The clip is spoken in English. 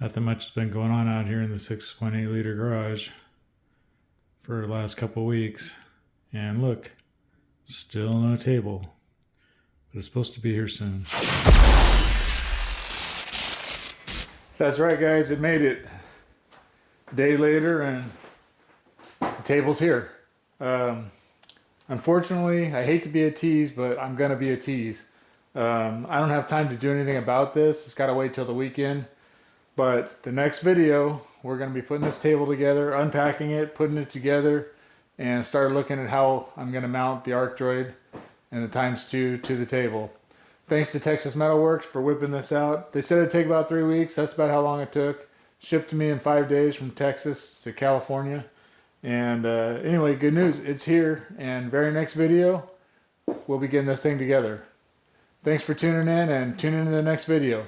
Nothing much has been going on out here in the 6.8 liter garage for the last couple weeks. And look, still no table, but it's supposed to be here soon. That's right, guys, it made it. A day later and the table's here. Unfortunately, I hate to be a tease, but I'm gonna be a tease. I don't have time to do anything about this. It's gotta wait till the weekend. But the next video, we're gonna be putting this table together, unpacking it, putting it together, and start looking at how I'm gonna mount the Arcdroid and the ×2 to the table. Thanks to Texas Metalworks for whipping this out. They said it'd take about 3 weeks. That's about how long it took. Shipped to me in 5 days from Texas to California. And anyway, good news, it's here. And very next video, we'll be getting this thing together. Thanks for tuning in, and tune in to the next video.